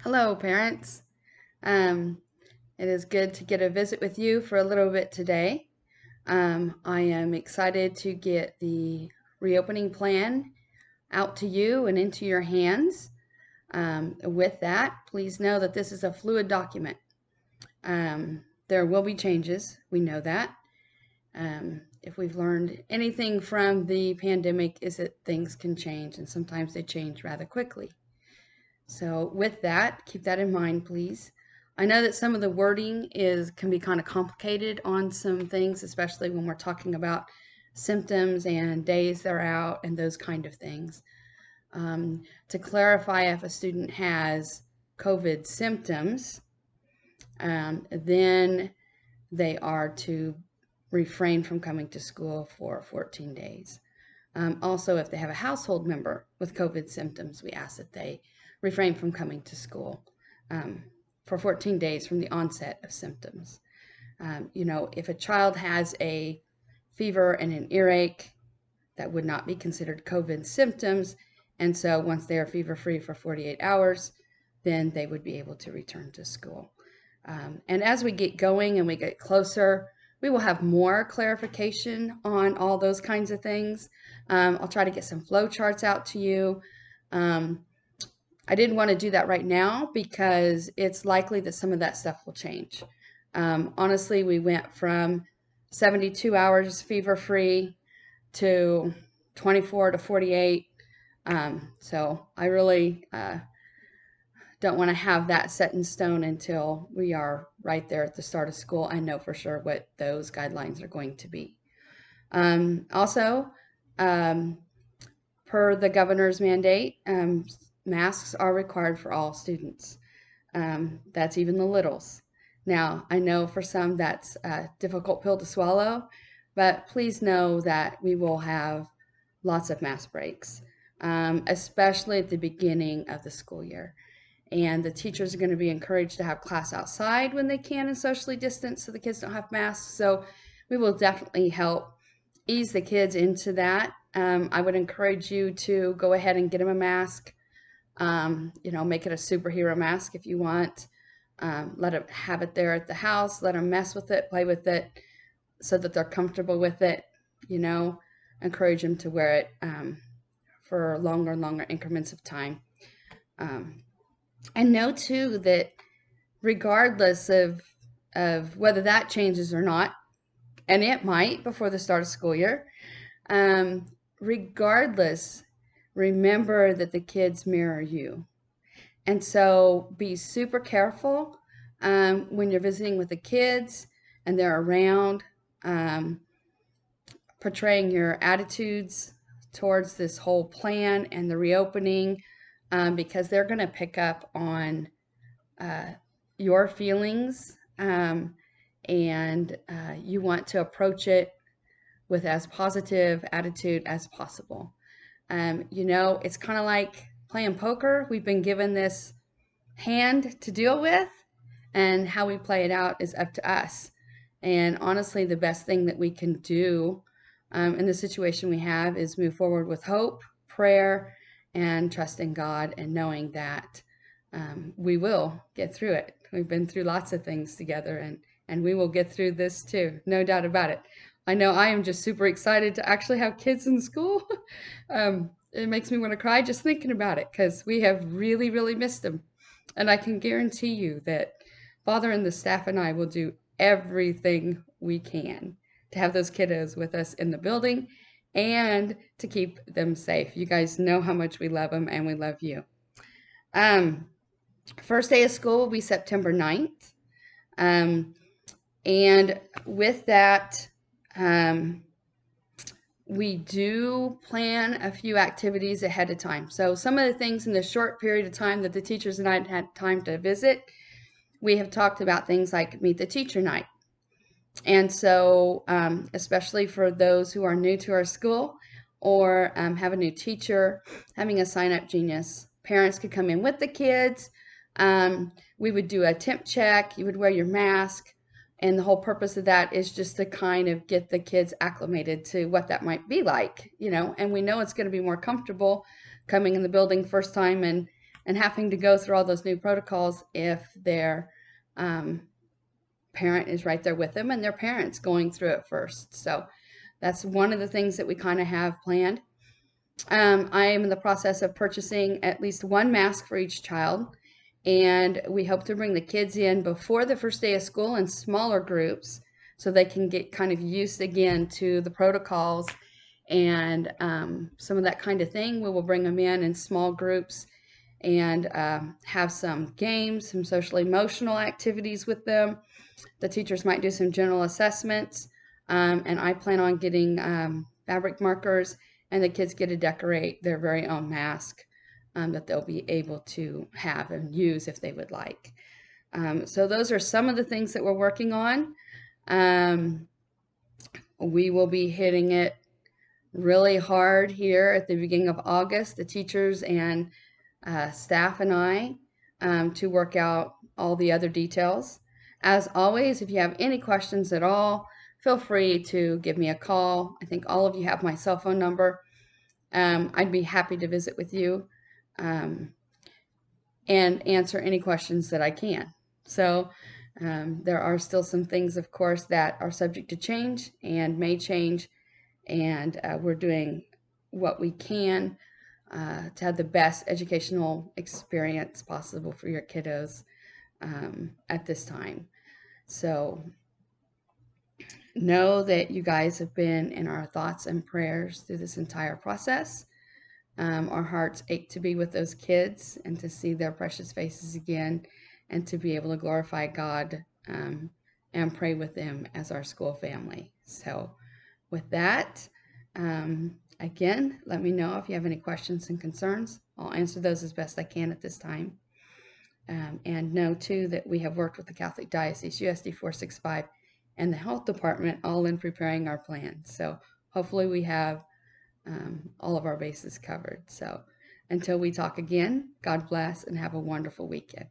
Hello, parents. Um, it is good to get a visit with you for a little bit today. I am excited to get the reopening plan out to you and into your hands. With that, please know that this is a fluid document. There will be changes, we know that. If we've learned anything from the pandemic, is that things can change, and sometimes they change rather quickly. So with that, keep that in mind, please. I know that some of the wording can be kind of complicated on some things, especially when we're talking about symptoms and days they're out and those kind of things. To clarify, if a student has COVID symptoms, then they are to refrain from coming to school for 14 days. Also, if they have a household member with COVID symptoms, we ask that they refrain from coming to school um, for 14 days from the onset of symptoms. If a child has a fever and an earache, that would not be considered COVID symptoms. And so once they are fever free for 48 hours, then they would be able to return to school. And as we get going and we get closer, we will have more clarification on all those kinds of things. I'll try to get some flow charts out to you. Um, I didn't want to do that right now because it's likely that some of that stuff will change. Honestly, we went from 72 hours fever free to 24 to 48. So I really don't want to have that set in stone until we are right there at the start of school. I know for sure what those guidelines are going to be. Also, um, per the governor's mandate, masks are required for all students. That's even the littles. Now, I know for some that's a difficult pill to swallow, but please know that we will have lots of mask breaks, especially at the beginning of the school year. And the teachers are going to be encouraged to have class outside when they can and socially distance so the kids don't have masks. So we will definitely help ease the kids into that. I would encourage you to go ahead and get them a mask. Make it a superhero mask if you want. Let them have it there at the house. Let them mess with it, play with it, so that they're comfortable with it. You know, encourage them to wear it for longer and longer increments of time. Um, and know too that regardless of whether that changes or not, and it might before the start of school year, um, regardless, remember that the kids mirror you. And so be super careful when you're visiting with the kids and they're around, um, portraying your attitudes towards this whole plan and the reopening, because they're going to pick up on uh, your feelings, and you want to approach it with as positive attitude as possible. It's kind of like playing poker. We've been given this hand to deal with, and how we play it out is up to us. And honestly, the best thing that we can do in the situation we have is move forward with hope, prayer, and trust in God, and knowing that we will get through it. We've been through lots of things together, and we will get through this too, no doubt about it. I know I am just super excited to actually have kids in school. It makes me want to cry just thinking about it because we have really, really missed them. And I can guarantee you that Father and the staff and I will do everything we can to have those kiddos with us in the building and to keep them safe. You guys know how much we love them and we love you. Um, First day of school will be September 9th. Um, and with that, um, we do plan a few activities ahead of time. So some of the things in the short period of time that the teachers and I had time to visit, we have talked about things like Meet the Teacher Night. And so, especially for those who are new to our school or have a new teacher, having a sign up genius, parents could come in with the kids. We would do a temp check, you would wear your mask. And the whole purpose of that is just to kind of get the kids acclimated to what that might be like, and we know it's going to be more comfortable coming in the building first time and having to go through all those new protocols if their parent is right there with them and their parents going through it first. So that's one of the things that we kind of have planned. I am in the process of purchasing at least one mask for each child, and we hope to bring the kids in before the first day of school in smaller groups so they can get kind of used again to the protocols and some of that kind of thing. We will bring them in small groups and have some games, some social emotional activities with them. The teachers might do some general assessments, and I plan on getting fabric markers, and the kids get to decorate their very own mask that they'll be able to have and use if they would like. So those are some of the things that we're working on. We will be hitting it really hard here at the beginning of August, the teachers and staff and I, to work out all the other details. As always, if you have any questions at all, feel free to give me a call. I think all of you have my cell phone number. I'd be happy to visit with you and answer any questions that I can. So there are still some things, of course, that are subject to change and may change, and we're doing what we can to have the best educational experience possible for your kiddos at this time. So know that you guys have been in our thoughts and prayers through this entire process. Our hearts ache to be with those kids and to see their precious faces again and to be able to glorify God and pray with them as our school family. So with that, again, let me know if you have any questions and concerns. I'll answer those as best I can at this time. And know, too, that we have worked with the Catholic Diocese, USD 465, and the Health Department all in preparing our plan. So hopefully we have all of our bases covered. So until we talk again, God bless and have a wonderful weekend.